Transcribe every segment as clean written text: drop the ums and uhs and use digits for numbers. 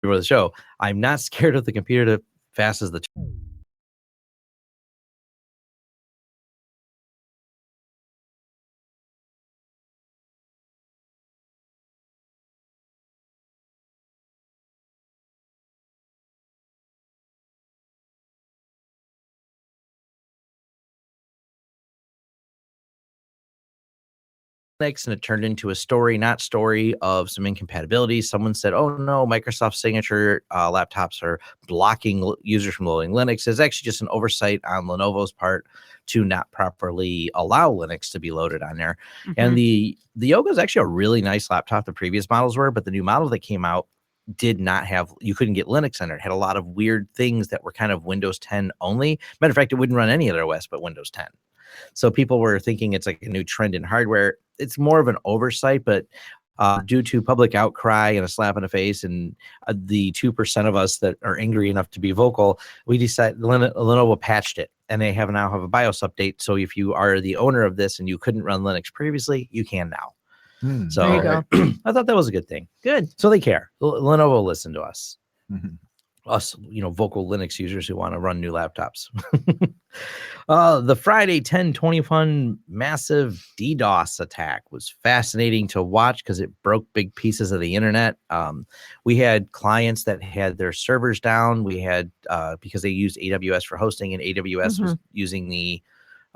before the show, I'm not scared of the computer that fast as the and it turned into a story, not story, of some incompatibilities. Someone said, oh no, Microsoft Signature laptops are blocking users from loading Linux. It's actually just an oversight on Lenovo's part to not properly allow Linux to be loaded on there. And the Yoga is actually a really nice laptop. The previous models were, but the new model that came out did not have, you couldn't get Linux on it. It had a lot of weird things that were kind of Windows 10 only. Matter of fact, it wouldn't run any other OS but Windows 10. So people were thinking it's like a new trend in hardware. It's more of an oversight, but due to public outcry and a slap in the face, and the 2% of us that are angry enough to be vocal, we decided Lenovo patched it, and they now have a BIOS update. So if you are the owner of this and you couldn't run Linux previously, you can now. So there you go. I thought that was a good thing. Good. So they care. Lenovo listened to us. Us, vocal Linux users who want to run new laptops. The Friday 10/21 massive DDoS attack was fascinating to watch because it broke big pieces of the internet. We had clients that had their servers down. We had because they used AWS for hosting, and AWS was using the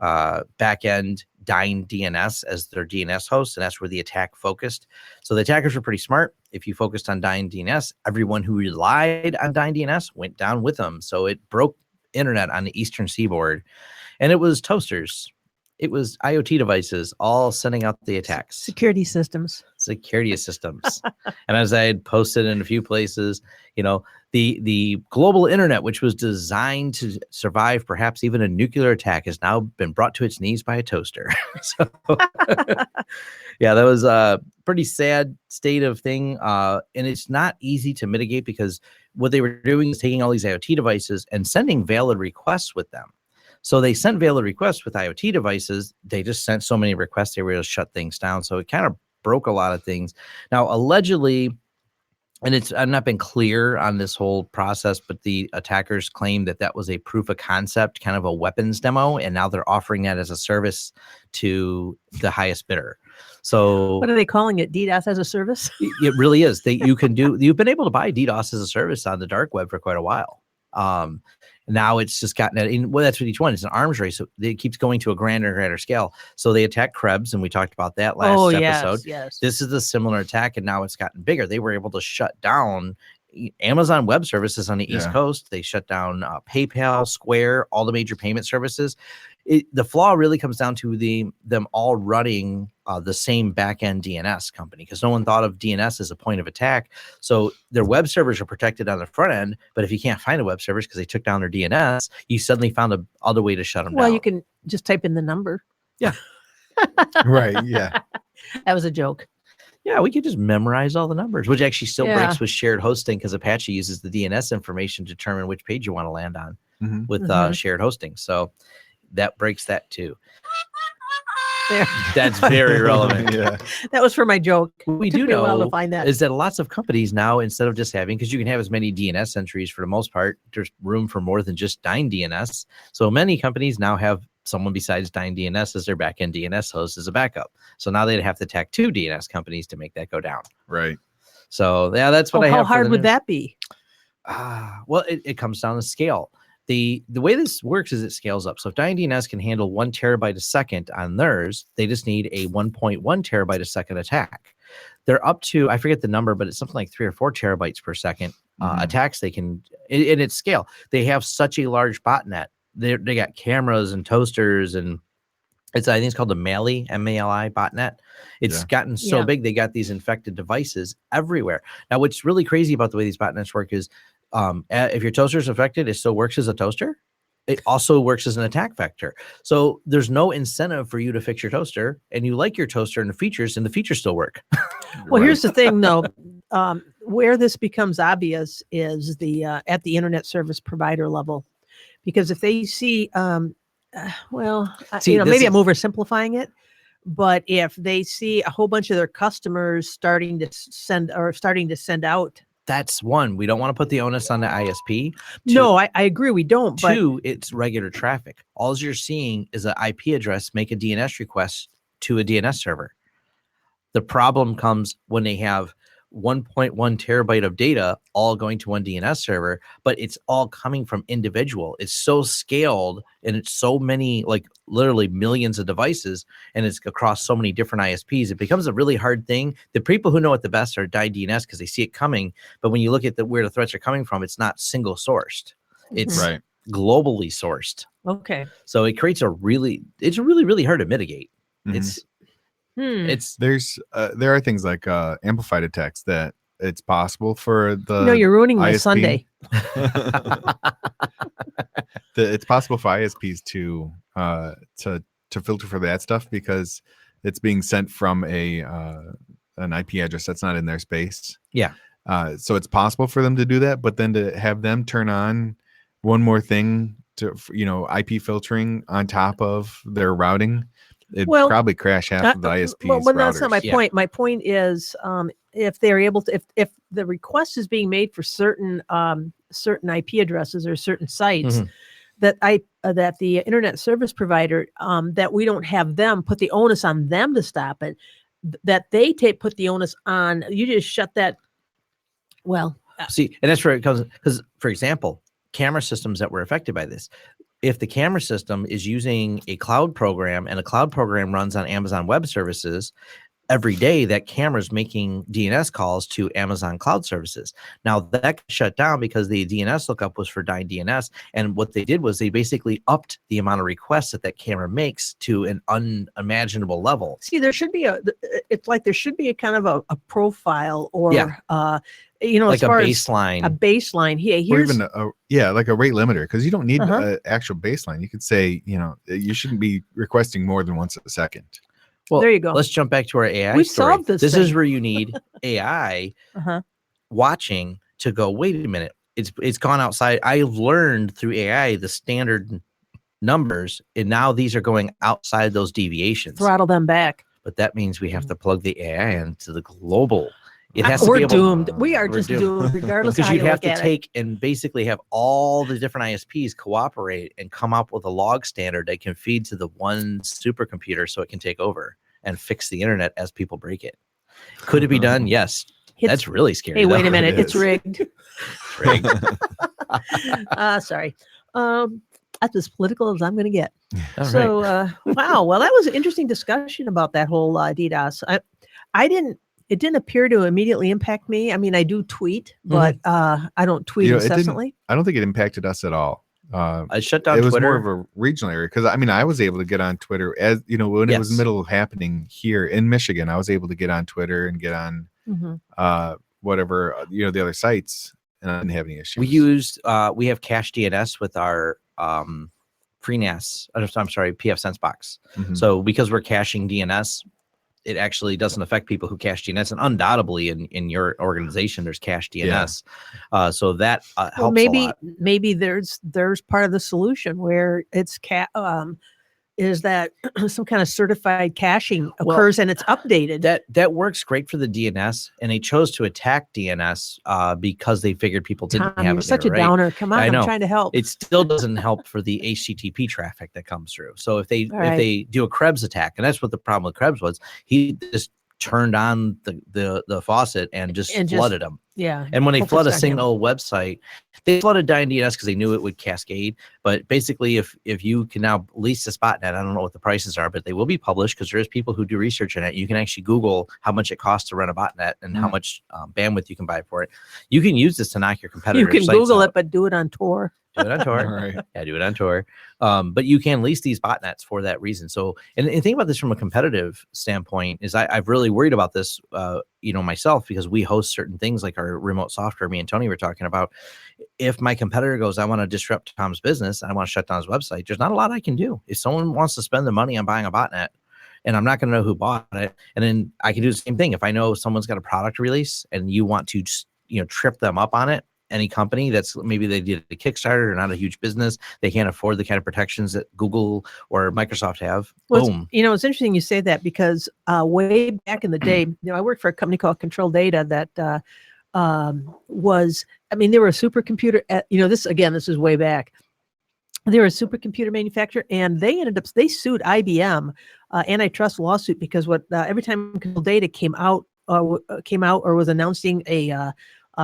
backend Dyn DNS as their DNS host, and that's where the attack focused. So the attackers were pretty smart. If you focused on Dyn DNS, everyone who relied on Dyn DNS went down with them. So it broke internet on the eastern seaboard, and it was toasters. It was IoT devices all sending out the attacks. Security systems. And as I had posted in a few places, the global internet, which was designed to survive perhaps even a nuclear attack, has now been brought to its knees by a toaster. So yeah, that was a pretty sad state of thing. And it's not easy to mitigate because what they were doing is taking all these IoT devices and sending valid requests with them. So they sent valid requests with IoT devices. They just sent so many requests, they were able to shut things down. So it kind of broke a lot of things. Now, allegedly, and I've not been clear on this whole process, but the attackers claim that was a proof of concept, kind of a weapons demo. And now they're offering that as a service to the highest bidder. So what are they calling it? DDoS as a service? It really is. You've been able to buy DDoS as a service on the dark web for quite a while. Now it's just gotten, that's what each one, it's an arms race. So it keeps going to a grander and grander scale. So they attack Krebs, and we talked about that last episode. Yes. This is a similar attack, and now it's gotten bigger. They were able to shut down Amazon Web Services on the East Coast. They shut down PayPal, Square, all the major payment services. The flaw really comes down to them all running the same back-end DNS company, because no one thought of DNS as a point of attack. So their web servers are protected on the front end, but if you can't find a web service because they took down their DNS, you suddenly found a other way to shut them down. Well, you can just type in the number. Yeah. Right. Yeah. That was a joke. Yeah, we could just memorize all the numbers, which actually still breaks with shared hosting, because Apache uses the DNS information to determine which page you want to land on with shared hosting. So that breaks that too. There. That's very relevant. Yeah. That was for my joke. We Took do me a while know to find that. is that lots of companies now, instead of just having, because you can have as many DNS entries for the most part, there's room for more than just Dyn DNS. So many companies now have someone besides Dyn DNS as their backend DNS host as a backup. So now they'd have to attack 2 DNS companies to make that go down. Right. So yeah, that's what I have. How hard would that be? Well, it comes down to scale. The way this works is it scales up. So if Dyn DNS can handle 1 terabyte a second on theirs, they just need a 1.1 terabyte a second attack. They're up to, I forget the number, but it's something like 3 or 4 terabytes per second attacks they can, and it's scale. They have such a large botnet. They got cameras and toasters, and I think it's called the Mali, M-A-L-I botnet. It's gotten so big, they got these infected devices everywhere. Now, what's really crazy about the way these botnets work is if your toaster is affected, it still works as a toaster. It also works as an attack vector. So there's no incentive for you to fix your toaster, and you like your toaster and the features still work. Well, here's the thing, though. Where this becomes obvious is at the internet service provider level, because if they see, maybe I'm oversimplifying it, but if they see a whole bunch of their customers starting to send out That's one. We don't want to put the onus on the ISP. No, I agree. We don't. But Two, it's regular traffic. All you're seeing is an IP address make a DNS request to a DNS server. The problem comes when they have 1.1 terabyte of data all going to one DNS server, but it's all coming from individual. It's so scaled and it's so many, like literally millions of devices, and it's across so many different ISPs. It becomes a really hard thing. The people who know it the best are DNS because they see it coming. But when you look at where the threats are coming from, it's not single sourced. It's Right. globally sourced. okay. So it creates it's really hard to mitigate. Mhm. It's There are things like amplified attacks that it's possible for the No, you're ruining my ISP. Sunday. It's possible for ISPs to filter for that stuff because it's being sent from an IP address that's not in their space. Yeah. So it's possible for them to do that, but then to have them turn on one more thing to IP filtering on top of their routing, it'd probably crash half of the ISP's well, that's not my routers. point. My point is, if they're able to, if the request is being made for certain IP addresses or certain sites, that the internet service provider, that we don't have them put the onus on them to stop it, that they put the onus on you. Just shut that. Well, see, and that's where it comes, because, for example, camera systems that were affected by this. If the camera system is using a cloud program and a cloud program runs on Amazon Web Services, every day that camera's making DNS calls to Amazon Cloud Services. Now that got shut down because the DNS lookup was for DNS. And what they did was they basically upped the amount of requests that camera makes to an unimaginable level. See, there should be it's like there should be a kind of a profile or, like as a far baseline. As a baseline. Or even like a rate limiter, because you don't need an actual baseline. You could say, you shouldn't be requesting more than once a second. Well, there you go. Let's jump back to our AI we story. Solved this This thing. is where you need AI watching to go, wait a minute, it's gone outside. I've learned through AI the standard numbers, and now these are going outside those deviations. Throttle them back. But that means we have to plug the AI into the global. It has we're to be doomed. We are just doomed, regardless. Because you'd have to take and basically have all the different ISPs cooperate and come up with a log standard that can feed to the one supercomputer so it can take over and fix the internet as people break it. Could it be done? Yes. That's really scary. Hey, wait a minute. It's rigged. Rigged. Sorry. That's as political as I'm going to get. All so, wow. Well, that was an interesting discussion about that whole DDoS. It didn't appear to immediately impact me. I mean, I do tweet, but I don't tweet incessantly. I don't think it impacted us at all. I shut down Twitter. It was Twitter. more of a regional area because I was able to get on Twitter when it was middle of happening here in Michigan. I was able to get on Twitter and get on whatever the other sites, and I didn't have any issues. We have cache DNS with our FreeNAS. I'm sorry, PF Sensebox. So because we're caching DNS, it actually doesn't affect people who cache DNS, and undoubtedly in your organization there's cache DNS. So that helps a lot. Maybe there's part of the solution where it's is that some kind of certified caching occurs and it's updated. That works great for the DNS, and they chose to attack DNS because they figured people didn't have you're it. Such a downer. Come on, I'm trying to help. It still doesn't help for the HTTP traffic that comes through. So if they do a Krebs attack, and that's what the problem with Krebs was, he just turned on the faucet and just flooded them. Yeah. And when they flood a single website, they flooded DNS because they knew it would cascade. But basically, if you can now lease this botnet, I don't know what the prices are, but they will be published because there's people who do research in it. You can actually Google how much it costs to run a botnet and how much bandwidth you can buy for it. You can use this to knock your competitors' You can Google out. it, but do it on Tor. Do it on Tor. Right. Yeah, do it on Tor. But you can lease these botnets for that reason. So, and think about this from a competitive standpoint is I've really worried about this, myself, because we host certain things like our remote software. Me and Tony were talking about, if my competitor goes, I want to disrupt Tom's business and I want to shut down his website, there's not a lot I can do. If someone wants to spend the money on buying a botnet, and I'm not going to know who bought it, and then I can do the same thing. If I know someone's got a product release and you want to just, trip them up on it, any company that's maybe they did a Kickstarter or not a huge business, they can't afford the kind of protections that Google or Microsoft have. Boom. It's interesting you say that because way back in the day, I worked for a company called Control Data that was, I mean, they were a supercomputer. This is way back. They were a supercomputer manufacturer, and they sued IBM, antitrust lawsuit, because every time data came out or was announcing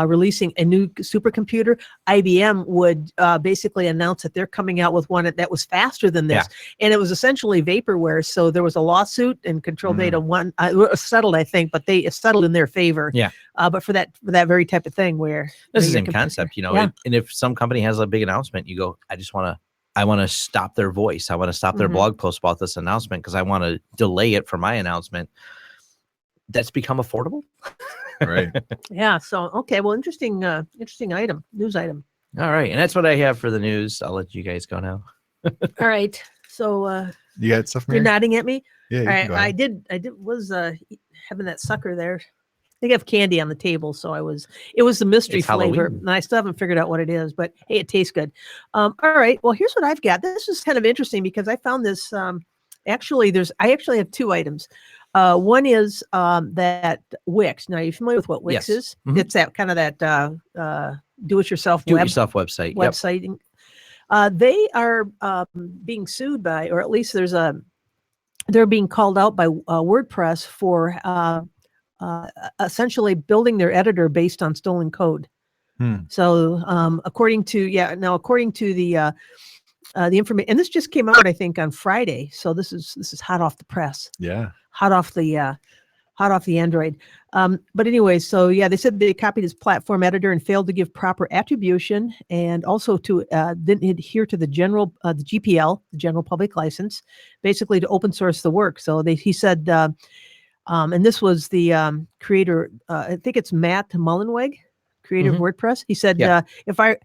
releasing a new supercomputer, IBM would basically announce that they're coming out with one that was faster than this, and it was essentially vaporware. So there was a lawsuit, and Control Data won, settled, I think, but they settled in their favor. Yeah. But for that very type of thing, where this is the same concept, and if some company has a big announcement, you go, I want to stop their voice. I want to stop their blog post about this announcement because I want to delay it for my announcement. That's become affordable. Right. Yeah. So, okay. Well, interesting news item. All right. And that's what I have for the news. I'll let you guys go now. All right. So, you got stuff, Mary? You're nodding at me? Yeah. All right. I did was having that sucker there. I think I have candy on the table, so it was the mystery flavor, Halloween. and I still haven't figured out what it is, but hey, it tastes good. All right, well, here's what I've got. This is kind of interesting because I found this. I actually have two items. One is that Wix. Now, you're familiar with what Wix is? Mm-hmm. It's that kind of that do-it-yourself website. Websiting. They are being sued by, or at least they're being called out by WordPress for essentially building their editor based on stolen code. So according to the information, and this just came out, I think, on Friday. So this is hot off the press. Yeah. Hot off the Android. But anyway, so yeah, they said they copied his platform editor and failed to give proper attribution, and also didn't adhere to the GPL, the general public license, basically to open source the work. So he said, and this was the creator, I think it's Matt Mullenweg, creator of WordPress. He said, if I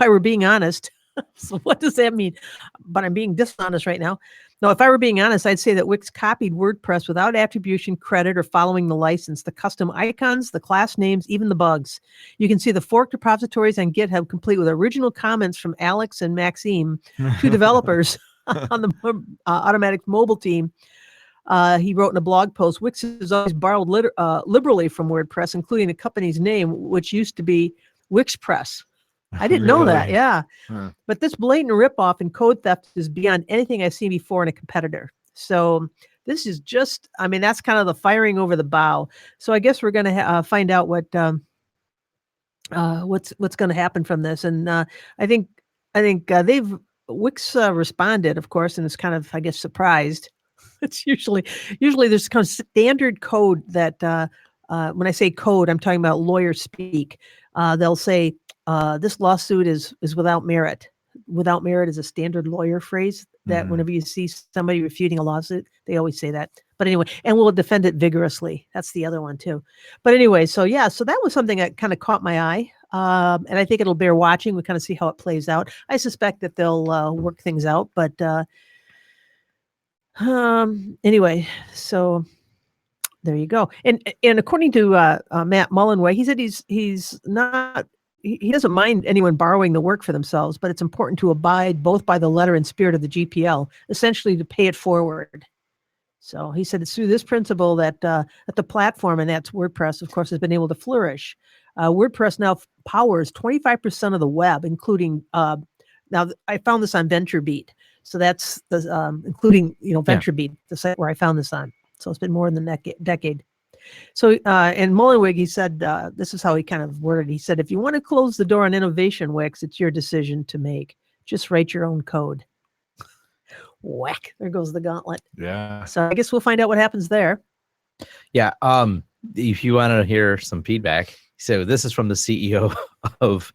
were being honest, so what does that mean? But I'm being dishonest right now. No, if I were being honest, I'd say that Wix copied WordPress without attribution, credit, or following the license, the custom icons, the class names, even the bugs. You can see the forked repositories on GitHub, complete with original comments from Alex and Maxime, two developers on the Automatic mobile team. He wrote in a blog post, Wix has always borrowed liberally from WordPress, including the company's name, which used to be WixPress. I didn't know that. Yeah. Huh. But this blatant ripoff and code theft is beyond anything I've seen before in a competitor. So this is just, I mean, that's kind of the firing over the bow. So I guess we're going to find out what's going to happen from this. And I think Wix responded, of course, and is kind of, I guess, surprised. It's usually there's kind of standard code that when I say code, I'm talking about lawyer speak. They'll say, this lawsuit is without merit. Without merit is a standard lawyer phrase that whenever you see somebody refuting a lawsuit, they always say that. But anyway, and we'll defend it vigorously. That's the other one too. But anyway, so that was something that kind of caught my eye. And I think it'll bear watching. We kind of see how it plays out. I suspect that they'll work things out. But anyway, so there you go. And according to Matt Mullenweg, he said he's not. He doesn't mind anyone borrowing the work for themselves, but it's important to abide both by the letter and spirit of the GPL, essentially to pay it forward. So he said it's through this principle that the platform, and that's WordPress, of course, has been able to flourish. WordPress now powers 25% of the web, including now I found this on VentureBeat. So that's the including VentureBeat, the site where I found this on. So it's been more than a decade. So, and Mullenweg, he said, this is how he kind of worded. He said, if you want to close the door on innovation, Wix, it's your decision to make. Just write your own code. Whack. There goes the gauntlet. Yeah. So I guess we'll find out what happens there. Yeah. If you want to hear some feedback. So this is from the CEO of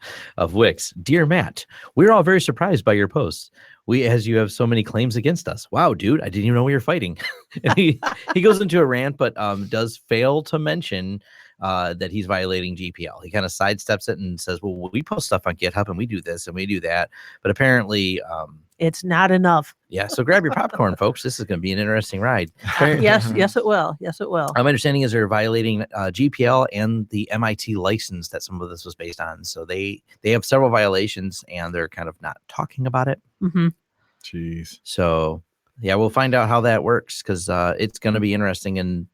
Wix. Dear Matt, we're all very surprised by your posts. As you have so many claims against us. Wow, dude, I didn't even know we were fighting. And he goes into a rant, but does fail to mention that he's violating GPL. He kind of sidesteps it and says, well, we post stuff on GitHub and we do this and we do that. But apparently it's not enough. Yeah. So grab your popcorn, folks. This is going to be an interesting ride. Yes, it will. Yes, it will. My understanding is they're violating GPL and the MIT license that some of this was based on. So they have several violations and they're kind of not talking about it. Mm-hmm. Jeez. So yeah, we'll find out how that works because it's going to be interesting and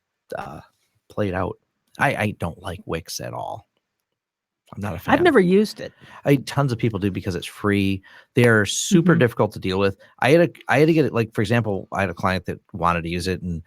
play it out. I don't like Wix at all. I'm not a fan. I've never used it. Tons of people do because it's free. They're super difficult to deal with. I had to get it. Like, for example, I had a client that wanted to use it, and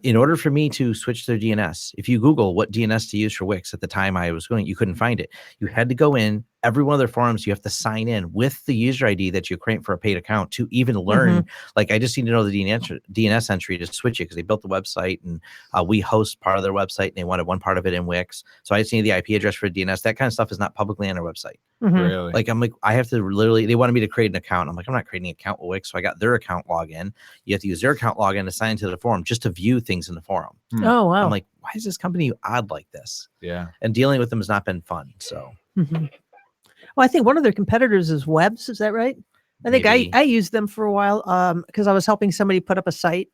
in order for me to switch their DNS, if you Google what DNS to use for Wix at the time I was going, you couldn't find it. You had to go in every one of their forums. You have to sign in with the user ID that you create for a paid account to even learn. Like, I just need to know the DNS entry to switch it, because they built the website, and we host part of their website, and they wanted one part of it in Wix. So I just need the IP address for DNS. That kind of stuff is not publicly on our website. Really? Like, I'm like, I have to literally, they wanted me to create an account. I'm like, I'm not creating an account with Wix. So I got their account login. You have to use their account login to sign into the forum just to view things in the forum. Oh, wow. I'm like, why is this company odd like this? Yeah. And dealing with them has not been fun. So, Well, I think one of their competitors is Webs. Is that right? I think I used them for a while because I was helping somebody put up a site,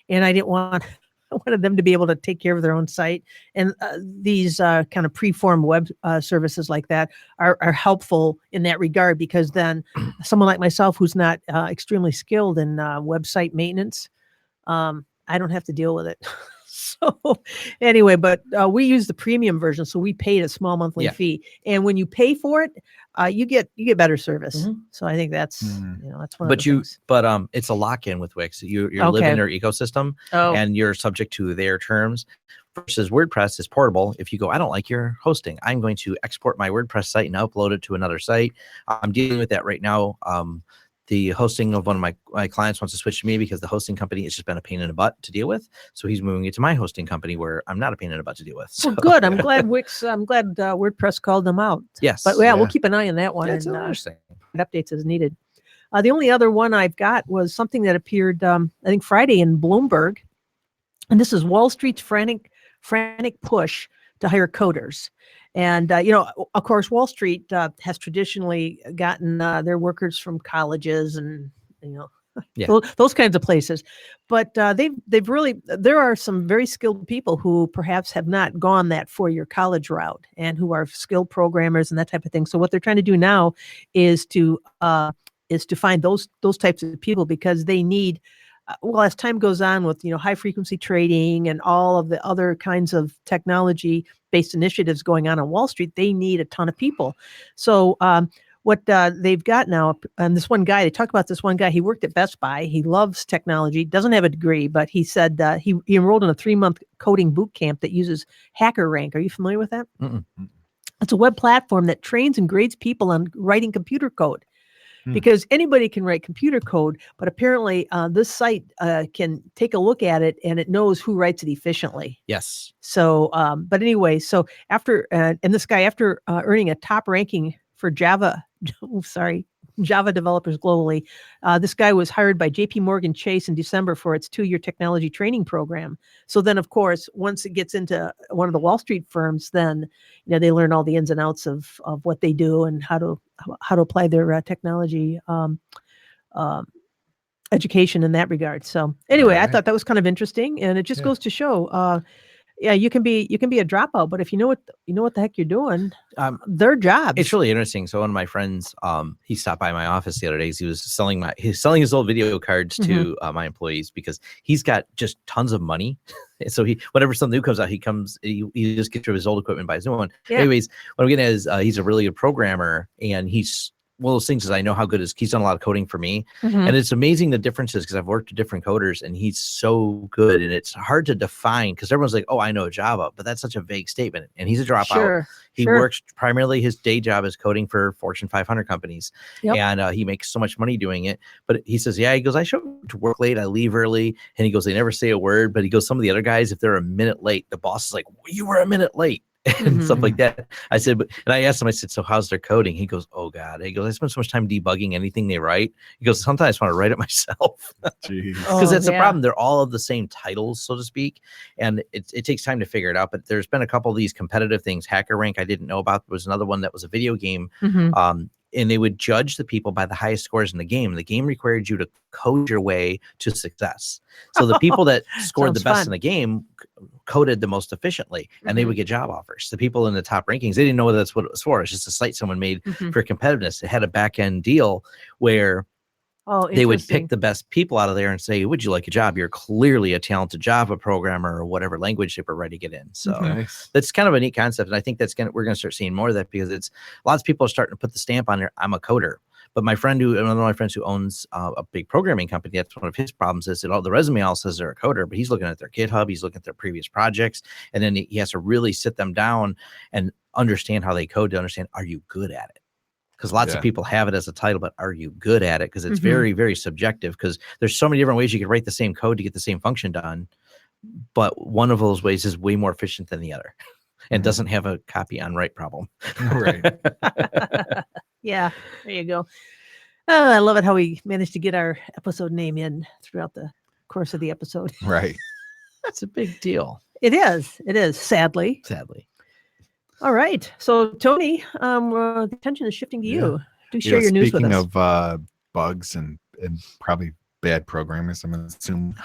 and I didn't want I wanted them to be able to take care of their own site. And these kind of preformed web services like that are helpful in that regard, because then someone like myself, who's not extremely skilled in website maintenance, I don't have to deal with it. So anyway, but we use the premium version, so we paid a small monthly fee, and when you pay for it, you get better service. So I think that's that's one. But it's a lock-in with Wix. You live in their ecosystem, and you're subject to their terms. Versus WordPress is portable. If you go, I don't like your hosting, I'm going to export my WordPress site and upload it to another site. I'm dealing with that right now. The hosting of one of my clients wants to switch to me because the hosting company has just been a pain in the butt to deal with. So he's moving it to my hosting company, where I'm not a pain in the butt to deal with. So. Well, good. I'm glad WordPress called them out. Yes. But we'll keep an eye on that one. That's and interesting. Updates as needed. The only other one I've got was something that appeared, I think, Friday in Bloomberg. And this is Wall Street's frantic push to hire coders. And, of course, Wall Street has traditionally gotten their workers from colleges and, those kinds of places. But they've really, there are some very skilled people who perhaps have not gone that 4-year college route and who are skilled programmers and that type of thing. So what they're trying to do now is to find those types of people, because they need, as time goes on with, high frequency trading and all of the other kinds of technology based initiatives going on Wall Street, they need a ton of people. So what they've got now, and this one guy, they talk about this one guy, he worked at Best Buy. He loves technology, doesn't have a degree, but he said he enrolled in a 3-month coding boot camp that uses HackerRank. Are you familiar with that? It's a web platform that trains and grades people on writing computer code. Because anybody can write computer code, but apparently this site can take a look at it and it knows who writes it efficiently. Yes. So, but anyway, so after, and this guy, after earning a top ranking for Java developers globally, this guy was hired by JP Morgan Chase in December for its 2-year technology training program. So then, of course, once it gets into one of the Wall Street firms, then they learn all the ins and outs of what they do and how to apply their technology education in that regard. So anyway, I thought that was kind of interesting, and it just goes to show. You can be a dropout, but if you know what the heck you're doing, their jobs. It's really interesting. So one of my friends, he stopped by my office the other day. He was selling his old video cards to my employees, because he's got just tons of money. So whenever something new comes out, he just gets rid of his old equipment, buys a new one. Yeah. Anyways, what I'm getting at is he's a really good programmer, and he's one of those things is I know how good he's done a lot of coding for me. And it's amazing the differences, because I've worked with different coders, and he's so good, and it's hard to define, because everyone's like, oh, I know Java, but that's such a vague statement. And he's a dropout. He works primarily, his day job is coding for Fortune 500 companies. And he makes so much money doing it. But he says, he goes, I show up to work late, I leave early. And he goes, they never say a word. But he goes, some of the other guys, if they're a minute late, the boss is like, you were a minute late. And stuff like that. I said, and I asked him, I said, so how's their coding? He goes, oh God. He goes, I spend so much time debugging anything they write. He goes, sometimes I just want to write it myself. Because that's the problem. They're all of the same titles, so to speak. And it takes time to figure it out. But there's been a couple of these competitive things. HackerRank I didn't know about. There was another one that was a video game. And they would judge the people by the highest scores in the game. The game required you to code your way to success. So the people that scored the best in the game coded the most efficiently, and they would get job offers. The people in the top rankings, they didn't know that's what it was for. It's just a site someone made for competitiveness. It had a back end deal where Oh, they would interesting. pick the best people out of there and say, would you like a job? You're clearly a talented Java programmer or whatever language they were ready to get in. So Nice. that's kind of a neat concept. And I think we're going to start seeing more of that because lots of people are starting to put the stamp on there. I'm a coder. But one of my friends who owns a big programming company, that's one of his problems is that the resume all says they're a coder, but he's looking at their GitHub, he's looking at their previous projects, and then he has to really sit them down and understand how they code to understand, are you good at it? Because lots of people have it as a title, but are you good at it? Because it's very, very subjective because there's so many different ways you could write the same code to get the same function done. But one of those ways is way more efficient than the other and doesn't have a copy on write problem. Right. Yeah, there you go. Oh, I love it how we managed to get our episode name in throughout the course of the episode. Right. That's a big deal. It is. It is. Sadly. All right. So, Tony, the attention is shifting to you. Do share your news with us. Speaking of bugs and probably bad programmers, I'm going to assume.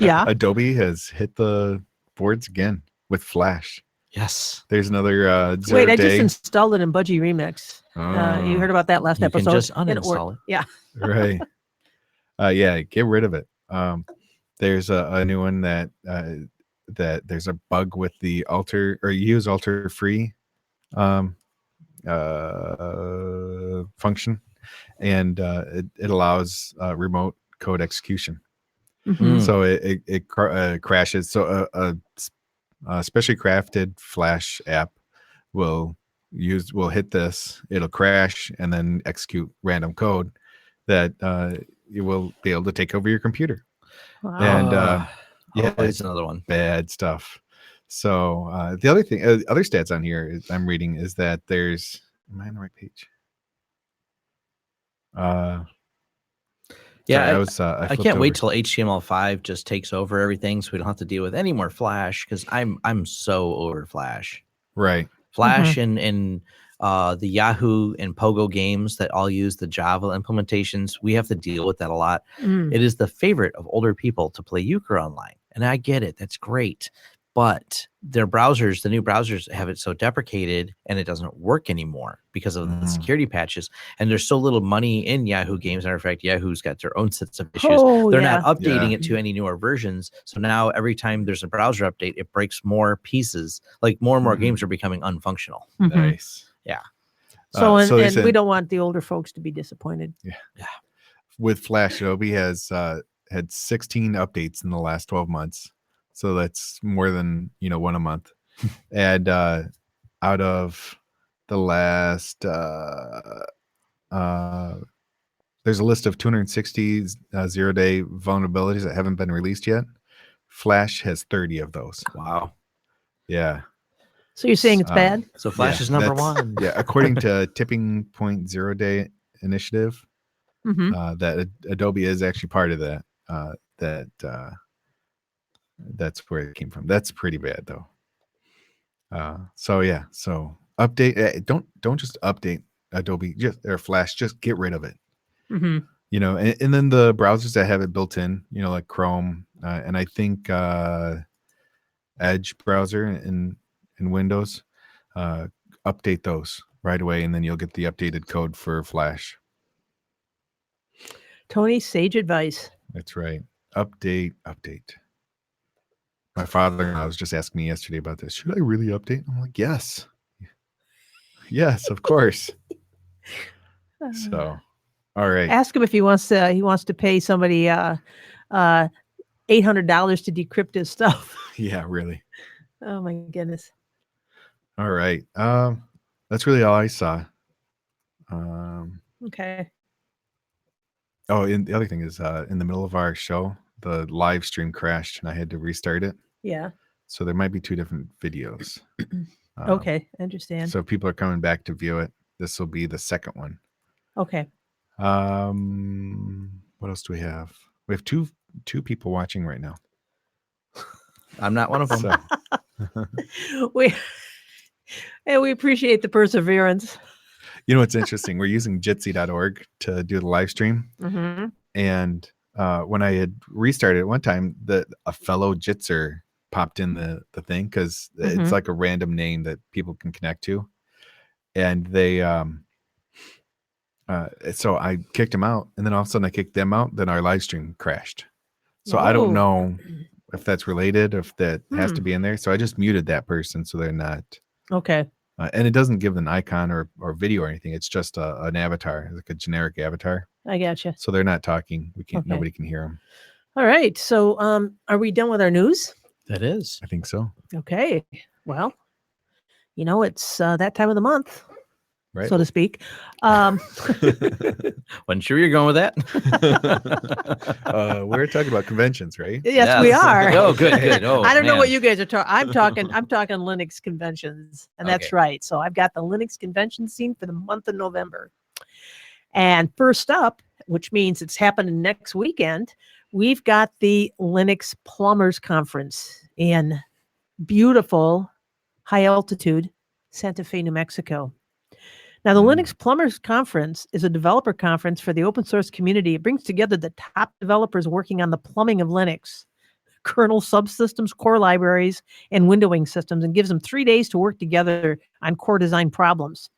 Yeah. Adobe has hit the boards again with Flash. Yes. There's another Wait, I just installed it in Budgie Remix. You heard about that last episode? You can just uninstall it. Yeah. Right. Yeah, get rid of it. There's a new one that there's a bug with the alter or use alter free function, and it allows remote code execution. So it crashes. So a specially crafted Flash app will hit this, it'll crash and then execute random code that you will be able to take over your computer. Wow. And it's another one. Bad stuff. So the other thing, other stats on here I'm reading is that there's, am I on the right page? Yeah, sorry, I can't wait till HTML5 just takes over everything, so we don't have to deal with any more Flash. Because I'm so over Flash. Right. Flash and the Yahoo and Pogo games that all use the Java implementations. We have to deal with that a lot. It is the favorite of older people to play Euchre online, and I get it. That's great. But their browsers, the new browsers, have it so deprecated and it doesn't work anymore because of the security patches. And there's so little money in Yahoo games. Matter of fact, Yahoo's got their own sets of issues. They're not updating it to any newer versions. So now every time there's a browser update, it breaks more pieces. Like more and more games are becoming unfunctional. Nice. Yeah. So, and we don't want the older folks to be disappointed. Yeah. With Flash, Adobe has had 16 updates in the last 12 months. So that's more than, one a month. And out of the last, there's a list of 260 zero-day vulnerabilities that haven't been released yet. Flash has 30 of those. Wow. Yeah. So you're saying it's bad? So Flash is number one. Yeah. According to Tipping Point Zero Day Initiative, that Adobe is actually part of that. That's where it came from. That's pretty bad though. So update. Don't just update Adobe or Flash. Just get rid of it. And then the browsers that have it built in, like Chrome, and I think Edge browser in Windows, update those right away, and then you'll get the updated code for Flash. Tony, sage advice. That's right. Update. My father-in-law was just asking me yesterday about this. Should I really update? I'm like, yes. Yes, of course. So, all right. Ask him if he wants to pay somebody $800 to decrypt his stuff. Yeah, really. Oh my goodness. All right. That's really all I saw. Okay. Oh, and the other thing is in the middle of our show, the live stream crashed and I had to restart it. Yeah. So there might be two different videos. Okay, I understand. So if people are coming back to view it, this will be the second one. Okay. What else do we have? We have two people watching right now. I'm not one of them. So. we appreciate the perseverance. It's interesting. We're using jitsi.org to do the live stream. And when I had restarted it one time, a fellow Jitser popped in the thing because it's like a random name that people can connect to. And they So I kicked him out, and then all of a sudden I kicked them out. Then our live stream crashed. So I don't know if that's related, if that has to be in there. So I just muted that person so they're not. Okay. And it doesn't give an icon or video or anything. It's just an avatar, like a generic avatar. I gotcha. So they're not talking. We can't. Okay. Nobody can hear them. All right. So are we done with our news? That is. I think so. Okay. Well, it's that time of the month. Right. So to speak. Wasn't sure you're going with that. We're talking about conventions, right? Yes, we are. Oh, good. Oh, I don't know what you guys are talking. I'm talking Linux conventions, and that's right. So I've got the Linux convention scene for the month of November. And first up, which means it's happening next weekend, we've got the Linux Plumbers Conference in beautiful, high altitude Santa Fe, New Mexico. Now, the Linux Plumbers Conference is a developer conference for the open source community. It brings together the top developers working on the plumbing of Linux, kernel subsystems, core libraries, and windowing systems, and gives them 3 days to work together on core design problems.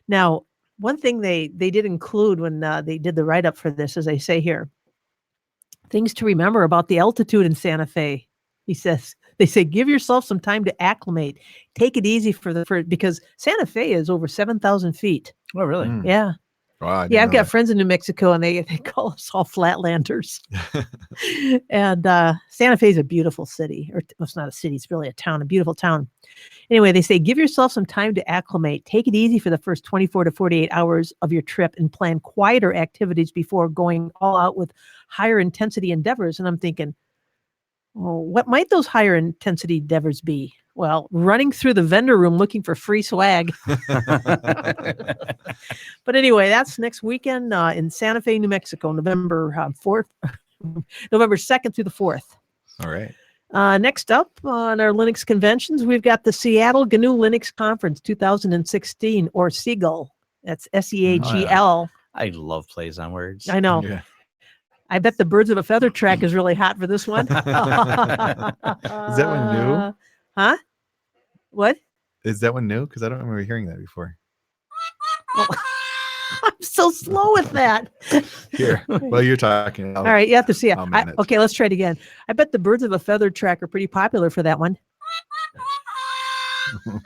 Now, one thing they did include when they did the write-up for this, as they say here, things to remember about the altitude in Santa Fe. They say, give yourself some time to acclimate. Take it easy because Santa Fe is over 7,000 feet. Oh, really? Yeah. Wow, I've got friends in New Mexico, and they call us all flatlanders. And Santa Fe is a beautiful city. Or it's not a city, it's really a town, a beautiful town. Anyway, they say, give yourself some time to acclimate. Take it easy for the first 24 to 48 hours of your trip and plan quieter activities before going all out with higher intensity endeavors. And I'm thinking, well, what might those higher intensity endeavors be? Well, running through the vendor room looking for free swag. But anyway, that's next weekend in Santa Fe, New Mexico, November 4th, November 2nd through the 4th. All right. Next up on our Linux conventions, we've got the Seattle GNU Linux Conference 2016, or SEAGL. That's SEAGL. I love plays on words. I know. Yeah. I bet the Birds of a Feather track is really hot for this one. Is that one new? Huh? What? Is that one new? Because I don't remember hearing that before. Oh, I'm so slow with that. Here, while you're talking. All right, you have to see it. Okay, let's try it again. I bet the Birds of a Feather track are pretty popular for that one. All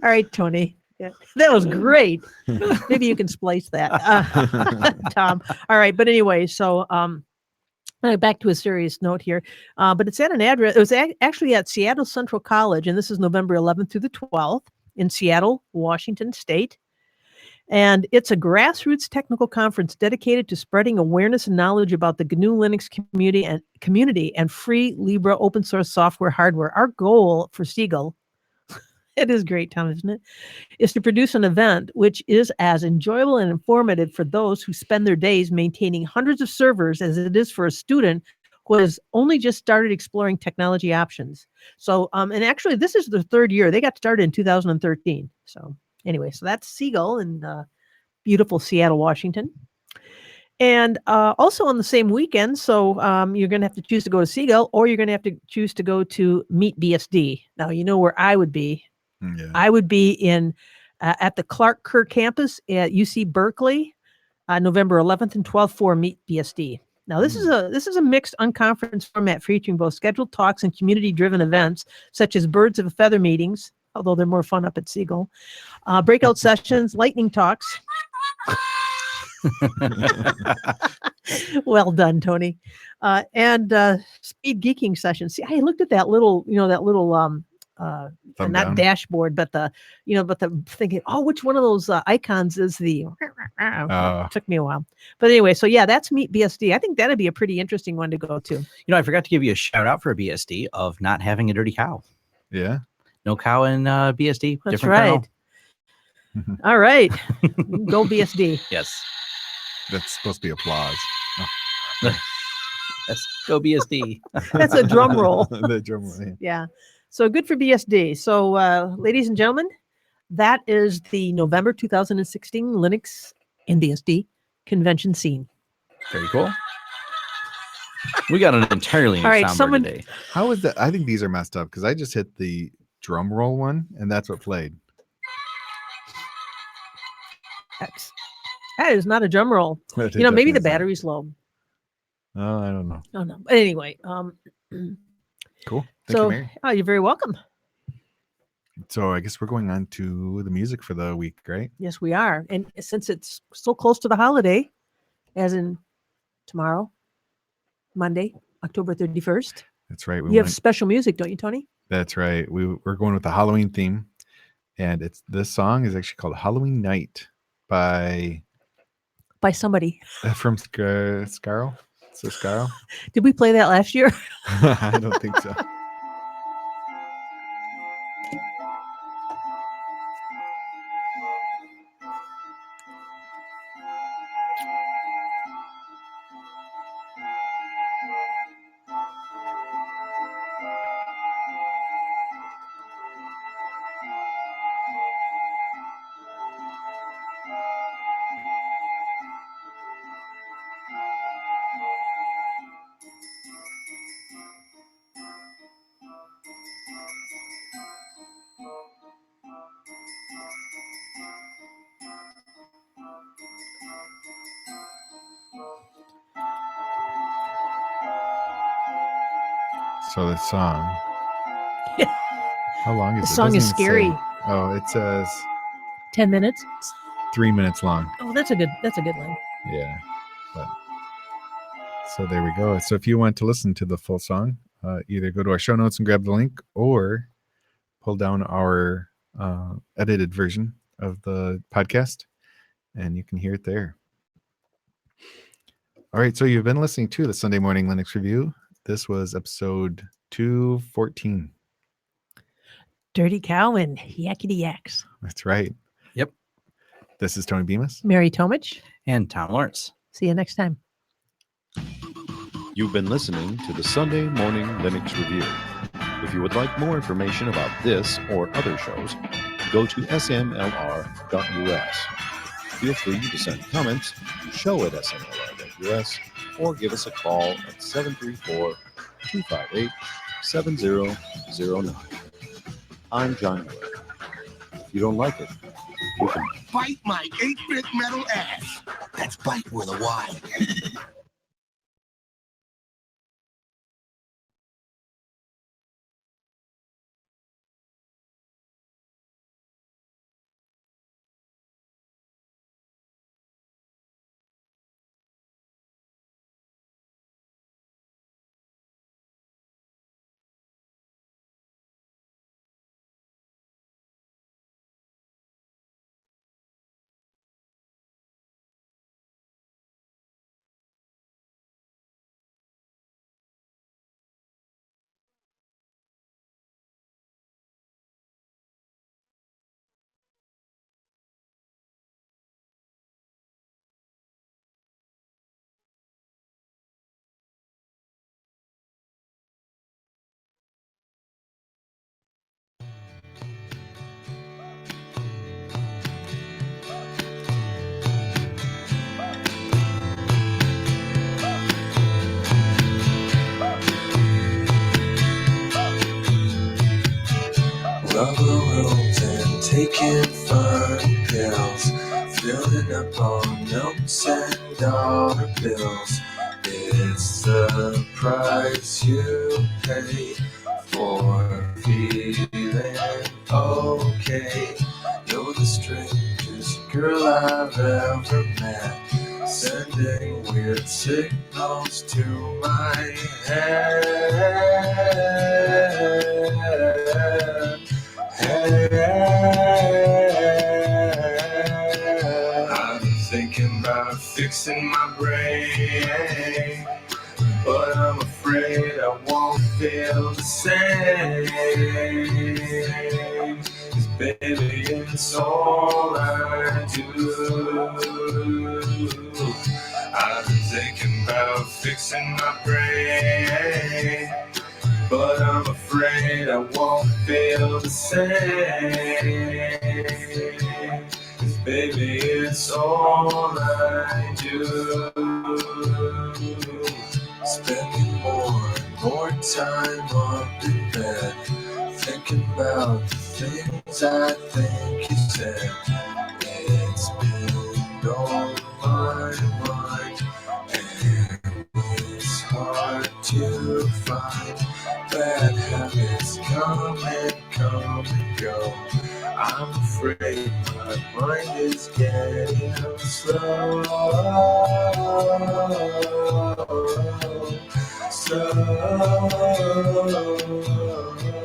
right, Tony. Yeah, that was great. Maybe you can splice that, Tom. All right, but anyway, so back to a serious note here. But it's at an address. It was actually at Seattle Central College, and this is November 11th through the 12th in Seattle, Washington State. And it's a grassroots technical conference dedicated to spreading awareness and knowledge about the GNU Linux community and free Libre open source software hardware. Our goal for SEAGL, it is great, Tom, isn't it? Is to produce an event which is as enjoyable and informative for those who spend their days maintaining hundreds of servers as it is for a student who has only just started exploring technology options. So, and actually, this is the third year. They got started in 2013. So anyway, so that's SEAGL in beautiful Seattle, Washington. And also on the same weekend, so you're going to have to choose to go to SEAGL, or you're going to have to choose to go to Meet BSD. Now, you know where I would be. Yeah. I would be in at the Clark Kerr campus at UC Berkeley, November 11th and 12th for Meet BSD. Now, this is a mixed unconference format featuring both scheduled talks and community-driven events, such as Birds of a Feather meetings, although they're more fun up at SEAGL, breakout sessions, lightning talks. Well done, Tony. And speed geeking sessions. See, I looked at that little, not down. Dashboard, but the thinking, which one of those icons is the? It took me a while, but anyway, so yeah, that's Meet BSD. I think that'd be a pretty interesting one to go to. I forgot to give you a shout out for a BSD of not having a dirty cow. Yeah, no cow in BSD. That's right. All right, go BSD. Yes, that's supposed to be applause. Yes, go BSD. That's a drum roll. The drum roll. Yeah. So good for BSD. So, ladies and gentlemen, that is the November 2016 Linux and BSD convention scene. Very cool. We got an entirely new soundboard today. How is that? I think these are messed up because I just hit the drum roll one, and that's what played. That is not a drum roll. Maybe the battery's low. Oh, I don't know. Oh no. But anyway, cool. Thank you, Mary. Oh, you're very welcome. So I guess we're going on to the music for the week, right? Yes, we are. And since it's so close to the holiday, as in tomorrow, Monday, October 31st. That's right. You have special music, don't you, Tony? That's right. We're going with the Halloween theme. And this song is actually called Halloween Night by somebody. From Scarl. So Scarl. Did we play that last year? I don't think so. So the song. How long is it? The song is scary. Oh, it says 10 minutes. It's 3 minutes long. Oh, that's a good one. Yeah. So there we go. So if you want to listen to the full song, either go to our show notes and grab the link, or pull down our edited version of the podcast, and you can hear it there. All right. So you've been listening to the Sunday Morning Linux Review. This was episode 214. Dirty Cow and Yakety Yaks. That's right. Yep. This is Tony Bemis, Mary Tomich, and Tom Lawrence. See you next time. You've been listening to the Sunday Morning Linux Review. If you would like more information about this or other shows, go to smlr.us. Feel free to send comments to show@smlr.us or give us a call at 734-258-7009. I'm John Miller. If you don't like it, you can bite my 8-bit metal ass. That's bite with a Y. Rubber rooms and taking fun pills, filling up on notes and dollar bills. It's the price you pay for feeling okay. You're the strangest girl I've ever met, sending weird signals to my head. I'm thinking about fixing my brain, but I'm afraid I won't feel the same. 'Cause baby, it's all I do. I'm thinking about fixing my brain, but I'm afraid I won't feel the same. 'Cause baby, it's all I do. Spending more and more time up in bed, thinking about the things I think you said. It's been no mind. Bad habits come and go. I'm afraid my mind is getting slow.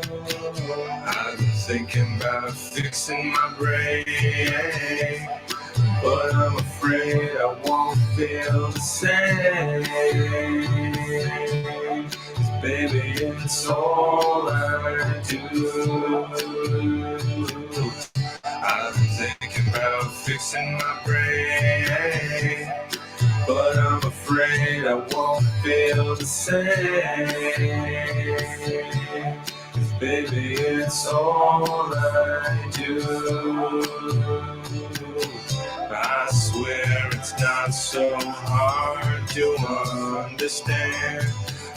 I've been thinking about fixing my brain, but I'm afraid I won't feel the same. 'Cause baby, it's all I do. I've been thinking about fixing my brain, but I'm afraid I won't feel the same. 'Cause baby, it's all I do. I swear it's not so hard to understand.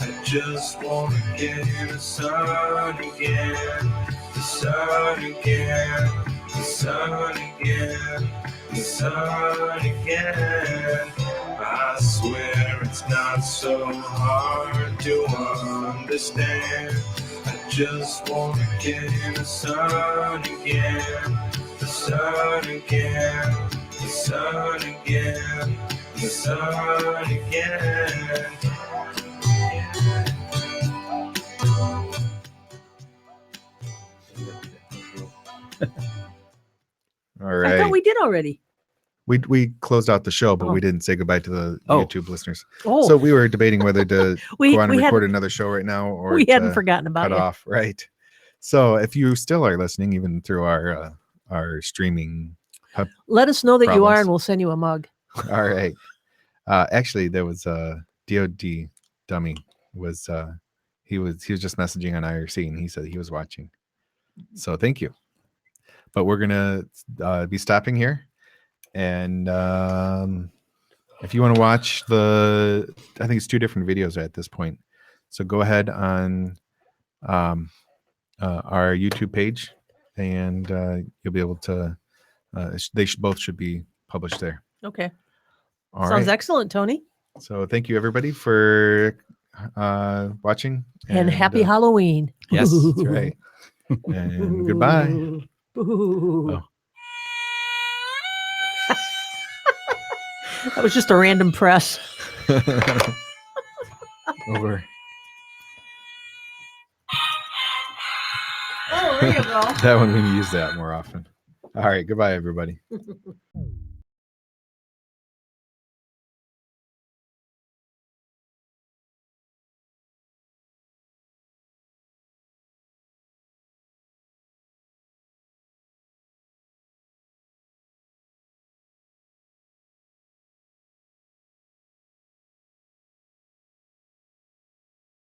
I just wanna get in the sun again, the sun again, the sun again, the sun again. I swear it's not so hard to understand. I just wanna get in the sun again, the sun again, the sun again, the sun again. All I right. thought we did already. We closed out the show, but we Oh. didn't say goodbye to the Oh. YouTube listeners. Oh, So we were debating whether to we go on and we record hadn't another show right now or we hadn't to forgotten about cut you. off. Right. So if you still are listening, even through our streaming hub, Let us know that you are, Problems. and we'll send you a mug. all right. Actually, there was a DOD dummy was he was just messaging on IRC and he said he was watching. So thank you. But we're gonna be stopping here, and if you want to watch I think it's 2 different videos at this point. So go ahead on our YouTube page, and you'll be able to. Both should be published there. Okay. All Sounds right. excellent, Tony. So thank you everybody for watching, And happy Halloween. Yes, that's right. And goodbye. Boo. Oh. That was just a random press. Over. Oh, there you go. That one we need to use that more often. All right. Goodbye, everybody.